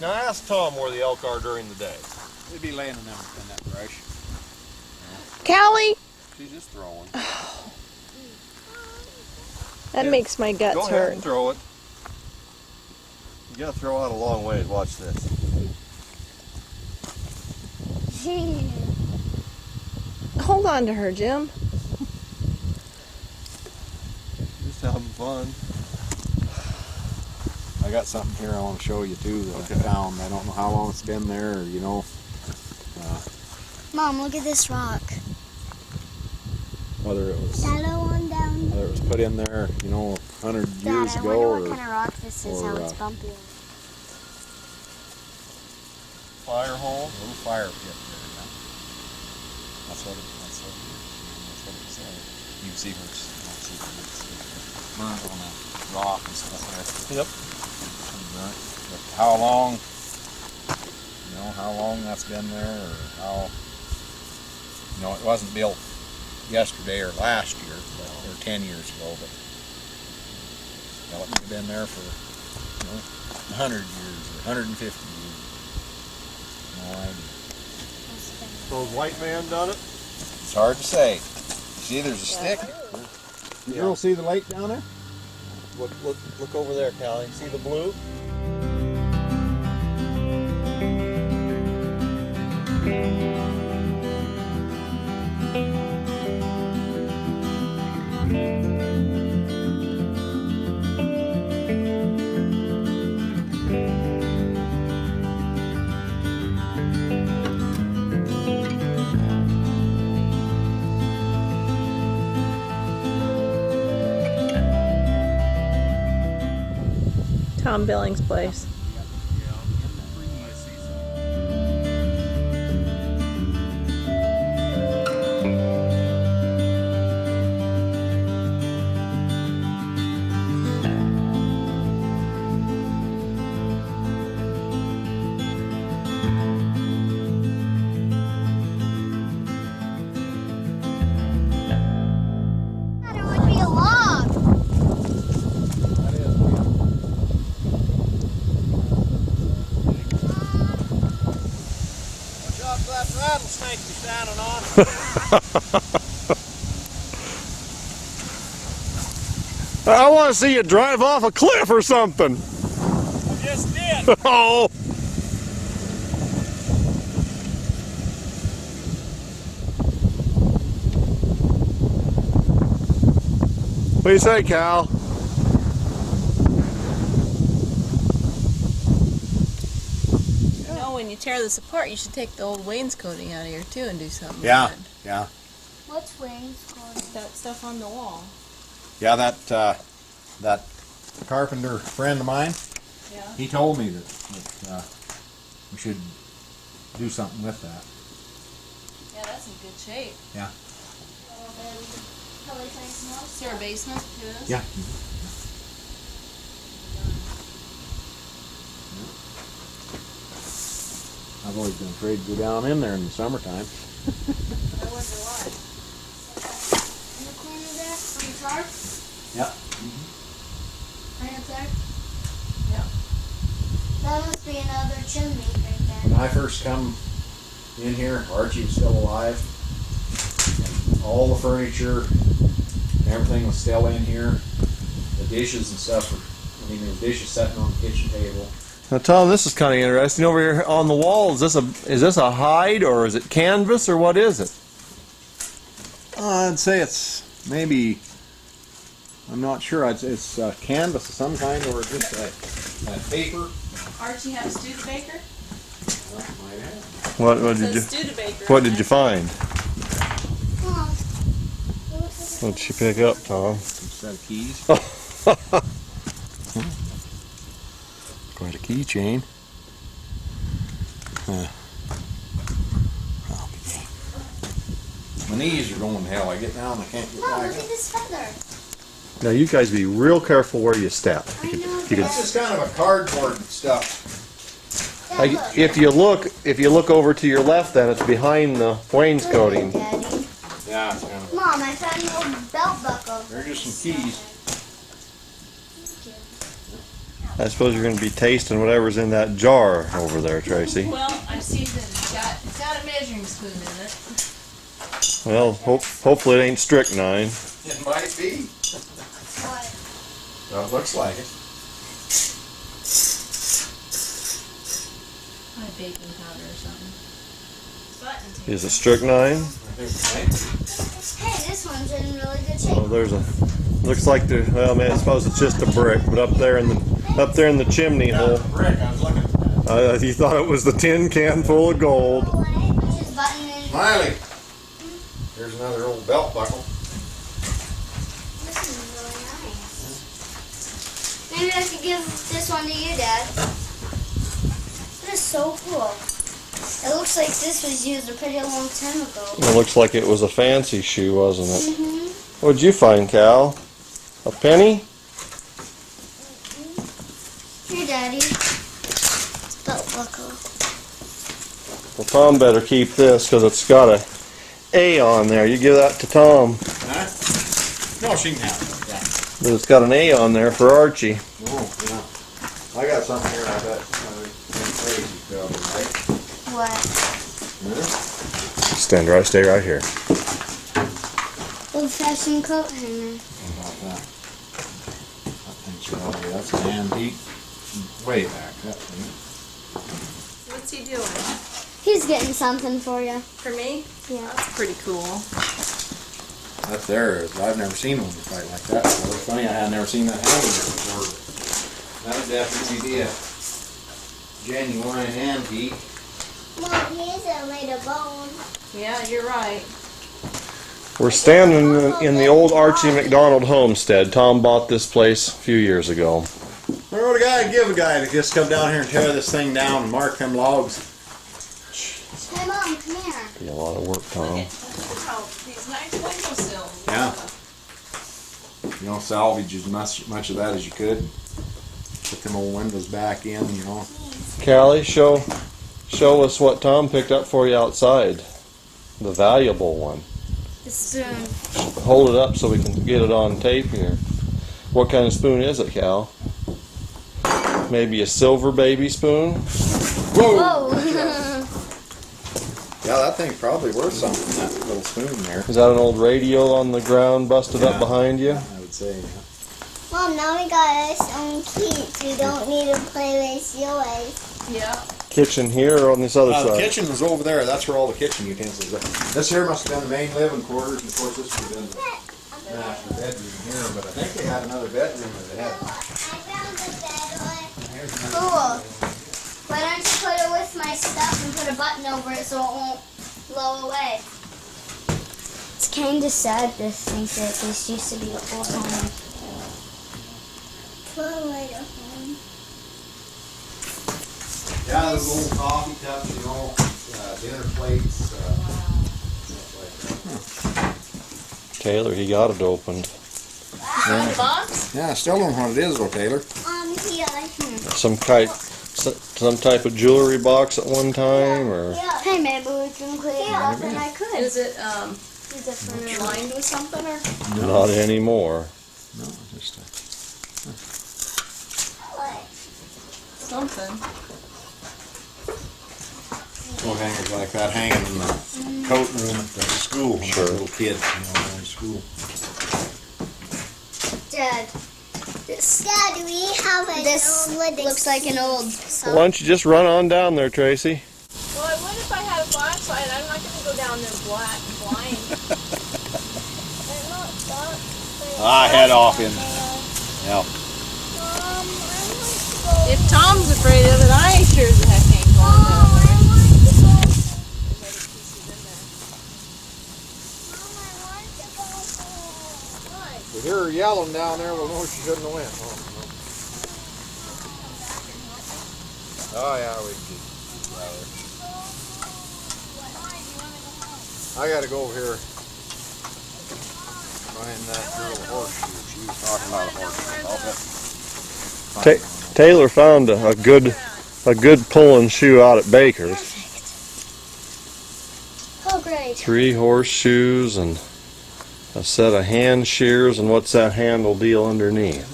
Now ask Tom where the elk are during the day. They'd be laying in that brush. Callie! She's just throwing. That makes my guts Go ahead hurt. and throw it. You gotta throw out a long way. Watch this. Hold on to her, Jim. Just having fun. I got something here I want to show you too that I found. I don't know how long it's been there, or, you know. Mom, look at this rock. Whether it was That little one down there. whether it was put in there, you know, 100 years Dad, I ago, wonder or what kind of rock this is, or, how it's bumpy. Fire hole. a little fire pit there. Now. That's what it said. You can see where it's burnt on that rock and stuff there. Yep. But how long, how long that's been there, or how, it wasn't built yesterday or last year, or 10 years ago, but it could have been there for, 100 years or 150 years. No idea. Those white man done it? It's hard to say. See, there's a stick. You girls see the lake down there? Look over there, Callie. See the blue? Tom Billings' place. There would be a log. That rattlesnake you're standing on. I want to see you drive off a cliff or something. I just did. Oh. What do you say, Cal? When you tear this apart, you should take the old wainscoting out of here too and do something Yeah, with it. yeah. What's wainscoting? That stuff on the wall. Yeah, that carpenter friend of mine, Yeah. he told me that we should do something with that. Yeah, that's in good shape. Yeah. Is there a basement to this? Yeah. I've always been afraid to go down in there in the summertime. I wonder why. In the corner there, on the tarp? Yeah. Right up there? Yeah. That must be another chimney right When there. I first come in here, Archie was still alive. And all the furniture and everything was still in here. The dishes and stuff were, there was dishes sitting on the kitchen table. Now, Tom, this is kind of interesting. Over here on the wall, is this a hide or is it canvas or what is it? I'd say it's maybe, I'm not sure, it's canvas of some kind or just a paper. Archie have Studebaker? What It did you says Studebaker. What did you find? Mom, What did she pick up, Tom? Set of keys. Quite a keychain. My knees are going to hell. I get down, I can't get Mom, back look up. at this feather. Now, you guys be real careful where you step. You could, It's just kind of a cardboard stuff. Dad, look. if you look over to your left, then it's behind the wainscoting. Daddy. Yeah, it's kind of, Mom, I found an old belt buckle. there's just some keys. I suppose you're going to be tasting whatever's in that jar over there, Tracy. Well, I see that it's got a measuring spoon in it. Well, hopefully it ain't strychnine. It might be. What? Well, it looks like it. Probably baking powder or something. Button tape. Is it strychnine? I think it might be. Hey, this one's in really good shape. Oh, there's a. Looks like the. Well, man, I suppose it's just a brick, but up there in the chimney hole, Rick, I was looking at that. you thought it was the tin can full of gold. Just button in. Manley, here's another old belt buckle. This is really nice. Maybe I could give this one to you, Dad. That is so cool. It looks like this was used a pretty long time ago. It looks like it was a fancy shoe, wasn't it? Mm-hmm. What'd you find, Cal? A penny? Here, Daddy. Belt buckle. Well, Tom better keep this because it's got a A on there. You give that to Tom. Huh? No, she can have it. Yeah. But it's got an A on there for Archie. Oh, yeah. I got something here I bet crazy probably, right? What? Stay right here. Old-fashioned coat hanger. How about that? That thing's probably, that's an antique. Way back, that thing. What's he doing? He's getting something for you. For me? Yeah. That's pretty cool. That there is, I've never seen one quite like that. So it's funny, I had never seen that handle before. That would definitely be a genuine antique. Well, here's a little bone. Yeah, you're right. We're standing in the old Archie McDonald homestead. Tom bought this place a few years ago. What would a guy give a guy to just come down here and tear this thing down and mark them logs? Hey, Mom, come here. Be a lot of work, Tom. Look how these nice windowsills. Yeah. You know, salvage as much of that as you could. Put them old windows back in, you know. Callie, show us what Tom picked up for you outside. The valuable one. The spoon. Hold it up so we can get it on tape here. What kind of spoon is it, Cal? Maybe a silver baby spoon? Whoa! Whoa. Yeah, that thing's probably worth something, that little spoon there. Is that an old radio on the ground busted up Yeah. behind you? I would say, yeah. Mom, now we got our own keys. We don't need to play with yours. Yeah. Kitchen here or on this other The side? kitchen was over there. That's where all the kitchen utensils are. This here must have been the main living quarters, and of course this would have been the master bedroom here. But I think they had another bedroom that they had. I found the bed. Cool. Why don't you put it with my stuff and put a button over it so it won't blow away? It's kind of sad to think that this used to be a old home. Put away the home. Yeah, those old coffee cups, you know, dinner plates, stuff like that. Taylor, he got it opened. Found the box? Yeah, I still don't know what it is, though, Taylor. Here. Some type of jewelry box at one time, or Hey, maybe we can clean it up and I could. Is it Is it for me? lined with something or? not anymore. No, just Something. coat hangers like that hanging in the coat room at the school when I was a little kid, you know, in school. Dad, Dad, we have this looks like an old. Why don't you just run on down there, Tracy? Well, I would if I had a flashlight. I'm not going to go down there blind. I head off in. Yeah. If Tom's afraid of it, I sure as heck ain't going down there. We hear her yelling down there, we'll know she shouldn't have went. Oh yeah, we can keep I gotta go over here. Find that girl a horseshoe. She was talking about a horseshoe. Taylor found a good pulling shoe out at Baker's. Oh, great. 3 horseshoes and a set of hand shears, and what's that handle deal underneath?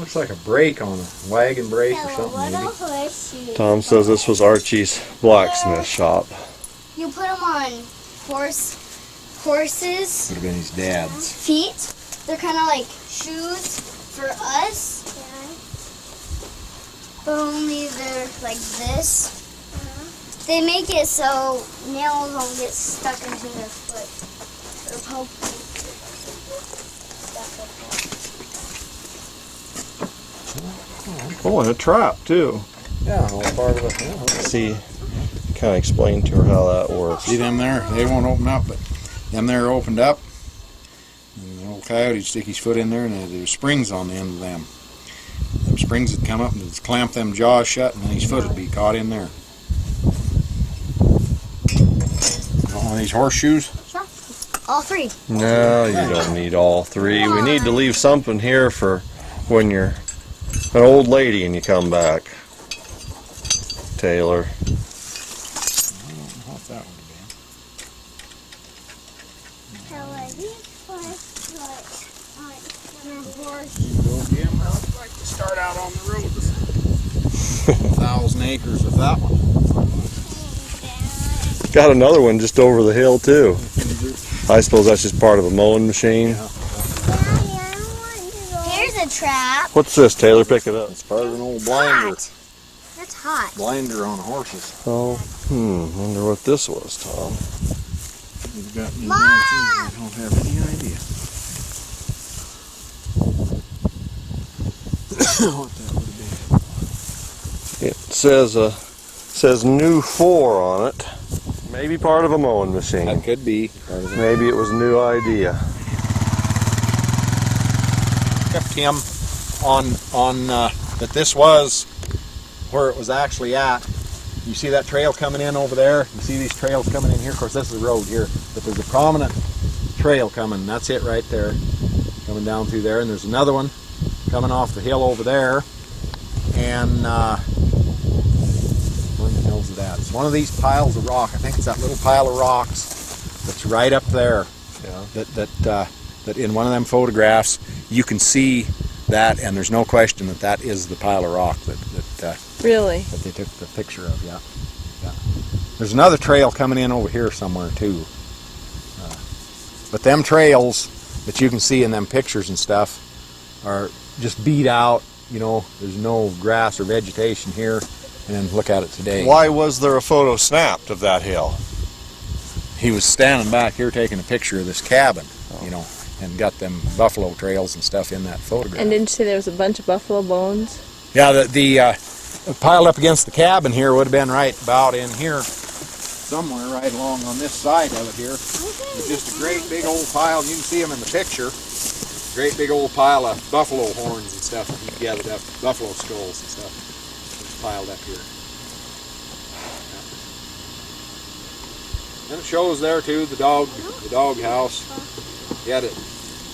looks like a brake on a wagon brake or something What a maybe. horseshoe. Tom says this was Archie's blacksmith shop. You put them on horses' Would have been his dad's. feet. They're kind of like shoes for us. But only they're like this. They make it so nails won't get stuck into their foot. Or poke stuff like that. Oh, and a trap too. Yeah, all part of it. Yeah. See, kind of explain to her how that works. See them there? They won't open up, but them there opened up. And the old coyote would stick his foot in there, and there's springs on the end of them. Them springs would come up and it'd clamp them jaws shut, and then his foot would be caught in there. One of these horseshoes? Sure. All three. No, you don't need all three. We need to leave something here for when you're an old lady and you come back. Taylor. I don't know what that would have been. I'd like to start out on the road. 1,000 acres of that one. Got another one just over the hill too. I suppose that's just part of a mowing machine. Here's a trap. What's this, Taylor? Pick it up. It's part of an old blinder. That's hot. Blinder on horses. Oh, wonder what this was, Tom. You've got any Mom! I don't have any idea. What that would have been. It says new 4 on it. Maybe part of a mowing machine. That could be. Maybe it was a new idea. Kept him on that this was where it was actually at. You see that trail coming in over there? You see these trails coming in here? Of course, this is the road here, but there's a prominent trail coming. That's it right there, coming down through there. And there's another one coming off the hill over there. And where the hell's it at? It's one of these piles of rock. I think it's that little pile of rocks that's right up there. Yeah. That in one of them photographs you can see that, and there's no question that that is the pile of rock that Really? that they took the picture of. Yeah. There's another trail coming in over here somewhere too. But them trails that you can see in them pictures and stuff are just beat out. You know, there's no grass or vegetation here. And then look at it today. Why was there a photo snapped of that hill? He was standing back here taking a picture of this cabin, you know, and got them buffalo trails and stuff in that photograph. And didn't you say there was a bunch of buffalo bones? Yeah, the piled up against the cabin here would have been right about in here, somewhere right along on this side of it here. It's just a great big old pile. You can see them in the picture. Great big old pile of buffalo horns and stuff that he gathered up, buffalo skulls and stuff piled up here. And it shows there too the dog house. He had a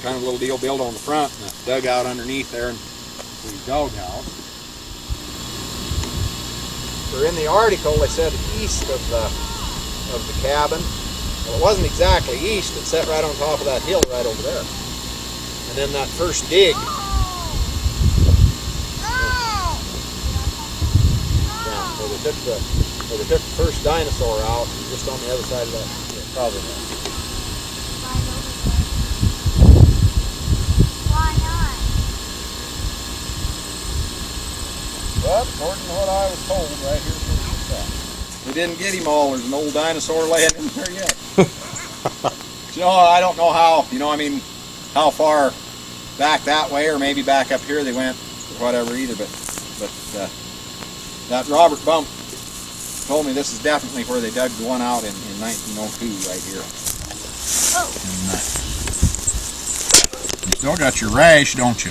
kind of little deal built on the front and a dugout underneath there, and the dog house. So in the article they said east of the cabin. Well, it wasn't exactly east. It sat right on top of that hill right over there. And then that first dig. Where they took the first dinosaur out, just on the other side of that probably. Why not? But according to what I was told, right here, we didn't get him all. There's an old dinosaur laying in there yet. You know, I don't know how. You know, I mean, how far back that way, or maybe back up here they went, or whatever either. But that Robert Bump told me this is definitely where they dug the one out in 1902 right here. Oh. And, you still got your rash, don't you?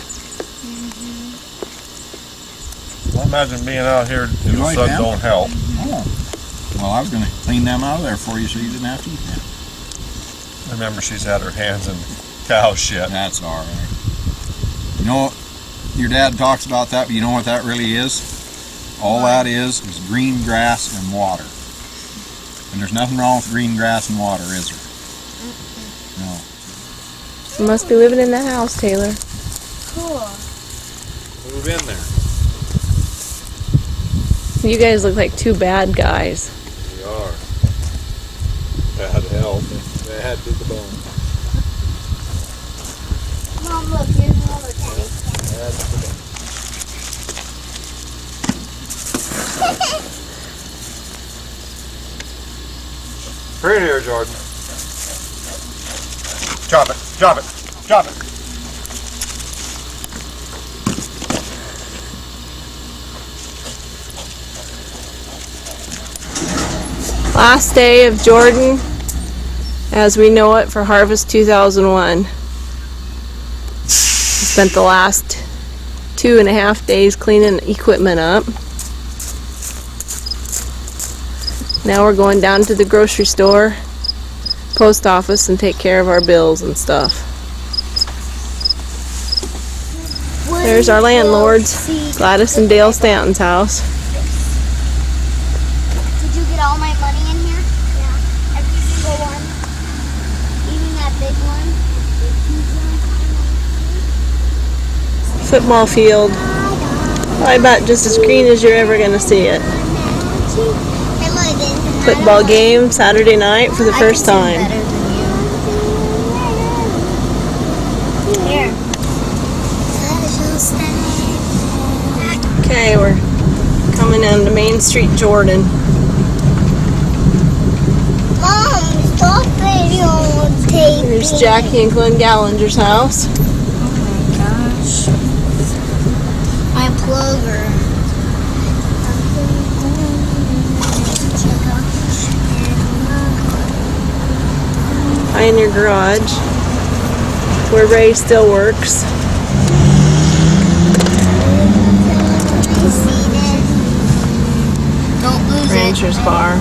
I imagine being out here in the like sun them? don't help. Oh. Well, I was going to clean them out of there for you so you didn't have to eat them. Remember, she's had her hands in cow shit. That's all right. You know, your dad talks about that, but you know what that really is? All that is green grass and water. And there's nothing wrong with green grass and water, is there? No. You must be living in the house, Taylor. Cool. Move in there. You guys look like two bad guys. We are. Bad health. Bad to the bone. Mom, look, here's another tank. Bad to the bone. Right here, Jordan. Chop it. Chop it. Chop it. Last day of Jordan as we know it for Harvest 2001. Spent the last 2.5 days cleaning equipment up. Now we're going down to the grocery store, post office, and take care of our bills and stuff. There's our landlords, Gladys and Dale Stanton's house. Did you get all my money in here? Yeah. Every single one. Even that big one. Football field. I bet just as green as you're ever going to see it. Football game Saturday night for the first time. Here. Okay, we're coming down to Main Street, Jordan. Mom, stop videotaping. Here's Jackie and Glenn Gallinger's house. Oh my gosh. My plover. Pioneer Garage, where Ray still works. Don't lose Rancher's Bar.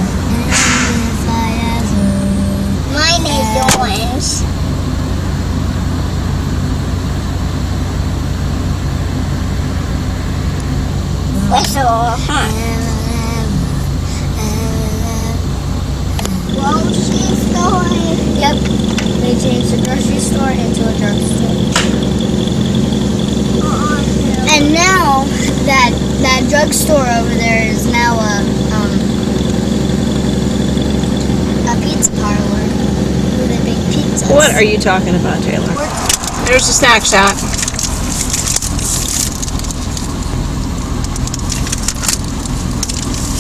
Mine is orange. Whistle. Grocery store. Yep. They changed the grocery store into a drugstore. And now that drugstore over there is now a pizza parlor with a big pizza. What are you talking about, Taylor? There's the snack shack.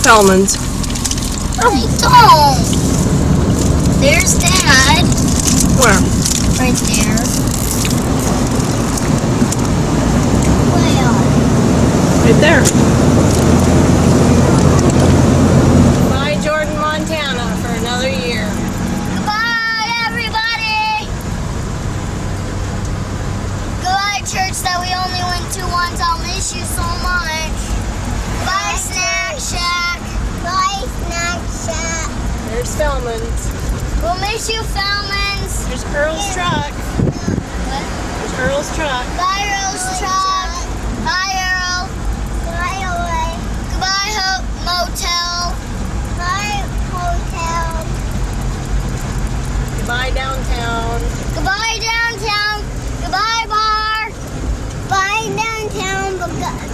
Fellman's. Oh, don't. There's Dad. Where? Right there. Where? Right there. Bye, Jordan, Montana, for another year. Goodbye, everybody. Goodbye, church that we only went to once. I'll miss you so much. Bye, Snack Shack. Bye, Snack Shack. There's Fellman's. We'll miss you, Fellman's. There's Earl's truck. What? There's Earl's truck. Bye, Earl's truck. Bye, Earl. Bye, away. Goodbye, motel. Bye, hotel. Goodbye, downtown. Goodbye, downtown. Goodbye, bar. Bye, downtown. Goodbye.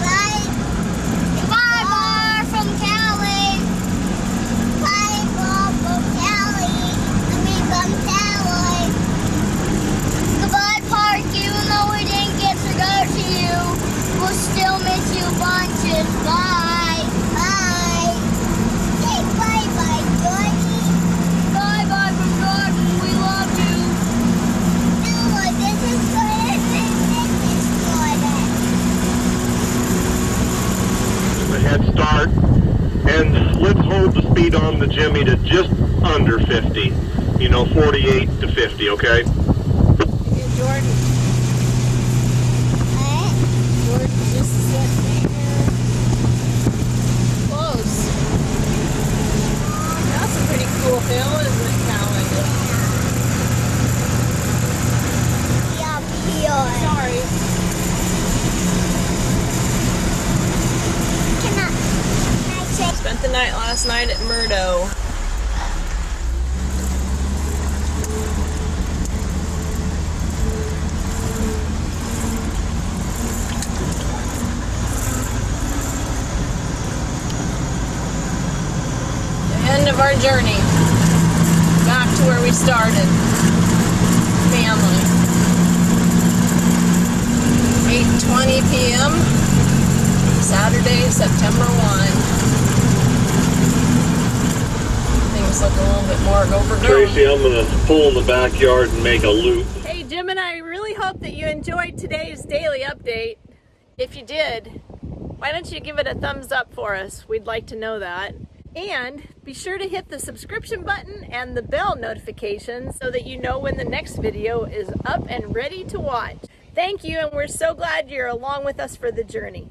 Bye. Goodbye, bar from Cali. Bye, bar from Cali. From Cali. Goodbye, park. Even though we didn't get to go to you, we'll still miss you bunches. Bye. Bye. Say bye-bye, Jordan. Bye-bye from Jordan. We love you. No, this is Jordan. This is Jordan. A head start, and let's hold the speed on the Jimmy to just under 50, 48 to 50, okay? Hey, Jordan. What? Jordan just said there. Close. That's a pretty cool hill, isn't it, Callan? Yeah, pure. Sorry. Can I say? Spent the night last night at Murdo. of our journey back to where we started. Manley. 8:20 p.m. Saturday, September 1. Things look a little bit more overgrown. Tracy, I'm going to pull in the backyard and make a loop. Hey Jim and I really hope that you enjoyed today's daily update. If you did, why don't you give it a thumbs up for us? We'd like to know that. And be sure to hit the subscription button and the bell notification so that you know when the next video is up and ready to watch. Thank you, and we're so glad you're along with us for the journey.